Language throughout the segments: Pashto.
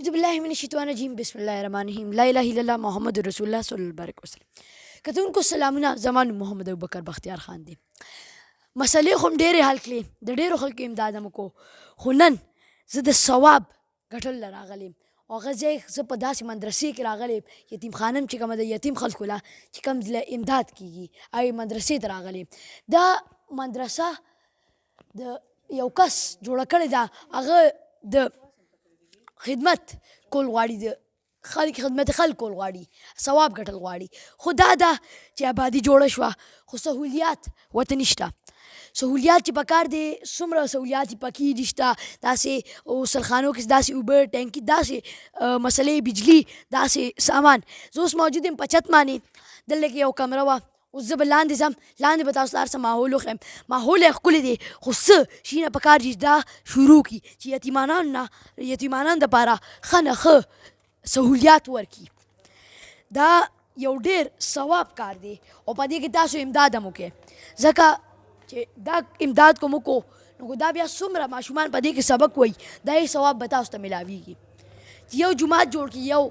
أعوذ بالله من الشیطان الرجیم بسم الله الرحمن الرحیم لا اله الا الله محمد رسول الله صلی الله علیه وسلم. کتونکو سلامونه، زما نوم محمد ابوبکر بختیار خان دی. مسلې خو م ډېرې حل کړې، د ډېرو خلکو امداد هم وکړو، خو نن زه د ثواب ګټلو له راغلی یم او هغه ځای زه په داسې مدرسې کې راغلی یم، یتیم خانه م چې کومه د یتیم خلکو له چې کوم له امداد کېږي هغې مدرسې ته راغلی یم. دا مدرسه د یو کس جوړه کړې ده، هغه د خدمت کول غواړي، د خدمت خلک کول غواړي، ثواب ګټل غواړي. خو دا ده چې آبادي جوړه شوه خو سهولیات ورته نشته. سهولیات چې پکار دی څومره سهولیات یې پکې نشته، داسې غسلخانو کې داسې اوبه ټینکي، داسې مسلې بجلي، داسې سامان. زه اوس موجود یم په چت باندې، دلته کې یو کمره وه، اوس زه به لاندې ځم، لاندې به تاسو ته هر څه ماحول وښیم. ماحول یې ښکلی دی خو څه شي نه پکار چې دا شروع کړي چې یتیمانانو دپاره ښه نه ښه سهولیات ورکړي. دا یو ډېر ثواب کار دی او په دې کې تاسو امداد هم وکړئ، ځکه چې دا امداد کوم وکړو نو دا بیا څومره ماشومان په دې کې سبق وایي، دا یې ثواب به تاسو ته میلاویږي. چې یو جومات جوړ کړي، یو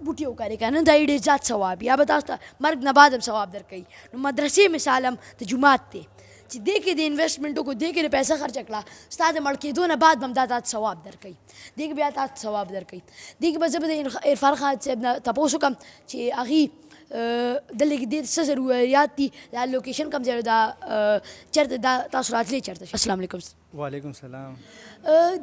بوټي وکرې که نه، دا یې ډېر زیات ثواب، یا به تاسو ته مرګ نه بعد هم ثواب درکوي. نو مدرسې مثال هم د جومات دی چې دې کې د انویسټمنټ وکړو، دې کې د پیسه خرچه کړه، ستا د مړ کېدو نه بعد به هم دا تاته ثواب درکوي، دې کې بیا تاته ثواب درکوي. دې کې به زه به د عرفان خان صاحب نه تپوس وکړم چې هغې دلته کې ډېر څه ضروریات دي، دا لوکیشن کوم ځای دا چېرته دا تاسو راتللی چېرته. السلام علیکم. وعلیکم السلام.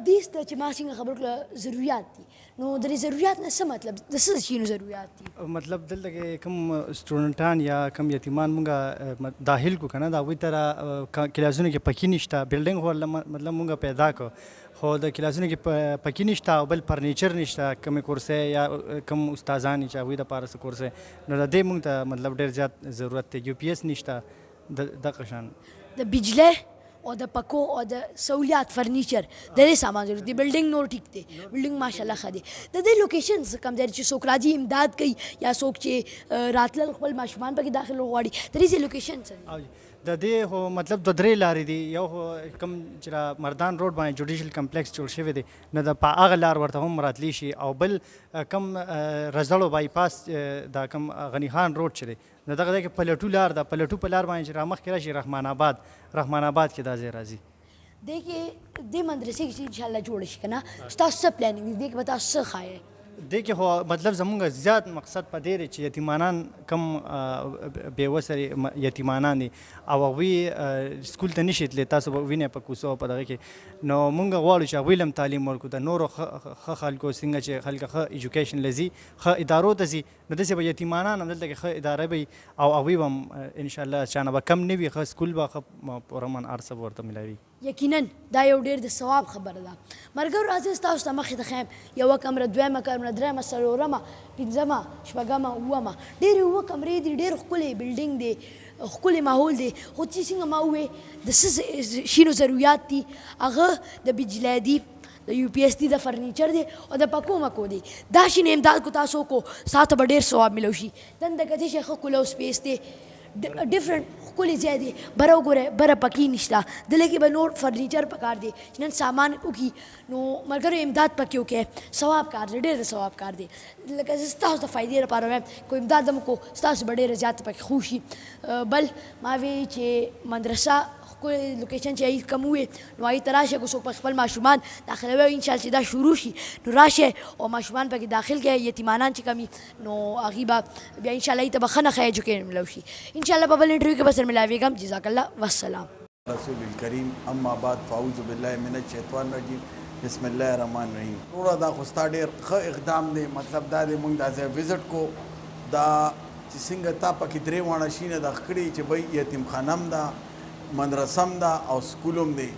دې ته چې ما څنګه خبرو کړله ضروریات دي، نو د دې ضروریات نه څه مطلب، د څه شیانو ضروریات دي؟ مطلب دلته کې کوم سټوډنټان یا کوم یتیمان مونږه داخل کو که نه، د هغوی طرح کلاسونو کې پکې نشته، بلډنګ خو مطلب مونږه پیدا کړو خو د کلاسونو کې پکې نشته او بل فرنیچر نشته، کومې کورسۍ یا کوم استادان چې هغوی دپاره څه کورسۍ، نو د دې مونږ ته مطلب ډېر زیات ضرورت دی. یو پي ایس نشته، دغه شان د بجلی او د پکو او د سہولیات فرنیچر د دې سامان ضرورت دی. بلډنګ نور ټیک دی، بلډنګ ماشاءالله ښه دی. د دې لوکیشن کوم ځای چې څوک راځي امداد کوي یا څوک چې راتلل خپل ماشومان پکې داخل غواړي، د دې لوکیشن څه دی؟ د دې خو مطلب د درې لارې دي. یو خو کوم چې مردان روډ باندې جوډیشل کمپلیکس جوړ شوی دی، نو د په هغه لار ورته هم راتلی شي، او بل کم رزړو بایپاس دا کم غني خان روډ چې دی، نو دغه ځای کې پلټو لار ده، پلټو په لار باندې چې رامخکې راشي رحمان آباد کې دا ځای راځي. دې کې دې مدرسې کې چې انشاءالله جوړه شي که نه، ستاسو څه پلانینګ دی؟ دې کې به تاسو څه ښایئ؟ دې کې خو مطلب زمونږ زیات مقصد په دې دی چې یتیمانان کم بېوسه یتیمانان دي او هغوی سکول ته نشي تللی، تاسو به وینئ په کوڅو په دغه کې، نو مونږ غواړو چې هغوی له هم تعلیم ورکړو، د نورو ښه خلکو څنګه چې خلک ښه ایجوکیشن له ځي، ښه ادارو ته ځي، نو داسې به یتیمانان هم دلته کې ښه اداره به وي او هغوی به هم انشاءالله چا نه به کم نه وي، ښه سکول به ښه پوره من هر څه به ورته میلاوي. یقینا دا یو ډېر د ثواب خبره ده. ملګرو راځئ ستاسو ته مخې ته ښیم یوه کمره، دویمه کمره، درېیمه، څلورمه، پنځمه، شپږمه، اوومه، ډېرې اووه کمرې دي، ډېر ښکلی بلډینګ دی، ښکلی ماحول دی. خو چې څنګه ما وویې د څه شینو ضروریات دي، هغه د بجلی دي، د یو پی ایس دی، د فرنیچر دی او د پکو مکو دی. دا شین امداد کو تاسو وکړو، ستاسو ته به ډېر ثواب میلو شي. دنده کتلی شئ ښه کلو سپیس دی، ډفرنٹ ښکلی ځای دی. بره وګورئ، بره پکې نشته، دلته کې به نور فرنیچر پکار دی چې نن سامان وکړي. نو ملګرو امداد پکې وکړئ، ثواب کار دی، ډېر د ثواب کار دی. لکه زه ستاسو د فایدې لپاره وایم، کو امداد هم وکړو ستاسو به ډېره زیاته پکې خو شي. بل ما وی چې مدرسه ښکلی لوکیشن چې هغې کوم وویې نو هغې ته راشئ، که څوک په خپل ماشومان داخلوي انشاءالله چې دا شروع شي نو راشئ او ماشومان پکې داخل کړئ، یتیمانان چې کم وي نو هغې به بیا انشاءالله هغې ته به ښه نه ښه ایجوکیشن میلو شي. انشاءالله په بل انټرویو کې به سره میلاویږم. جزاک الله، والسلام. رسول الکریم، اما بعد، فاعوذ بالله من الشیطان الرجیم، بسم الله الرحمن الرحیم. وروره دا خو ستا ډېر ښه اقدام دی، مطلب دا دی موږ دا ځای وزټ کو، دا چې څنګه تا پکې درې واړه شي نه دغ کړي چې بھئی یتیم خانه هم ده، مدرسه هم ده او سکول هم دی،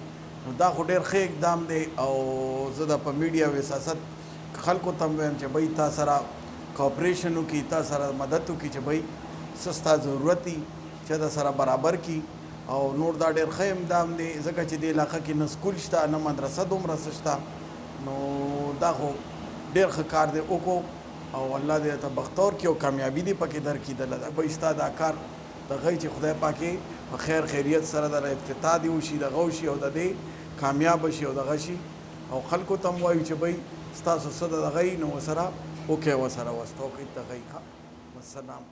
نو دا خو ډېر ښه اقدام دی. او زه د په میډیا وساست خلکو ته هم وایم چې بھئی تا سره کوپریشن وکړي، تا سره مدد وکړي چې بھئی څه ستا ضرورت دي چې د سره برابر کړي. او نور دا ډېر ښه امداد دی ځکه چې دې علاقه کې نه سکول شته نه مدرسه دومره څه شته، نو دا خو ډېر ښه کار دی وکړو او الله دې ته بختور کړي او کامیابي دې پکې درکړي. بھئی ستا دا کار دغه چې خدای پاک یې په خیر خیریت سره د افتتاح دې وشي، دغه وشي او د دې کامیاب شي او دغه شي. او خلکو ته هم وایو چې بھئی ستاسو څه د دغه یي نو ورسره وکړئ ورسره واسطه وکړئ د هغه یي ښه والسلام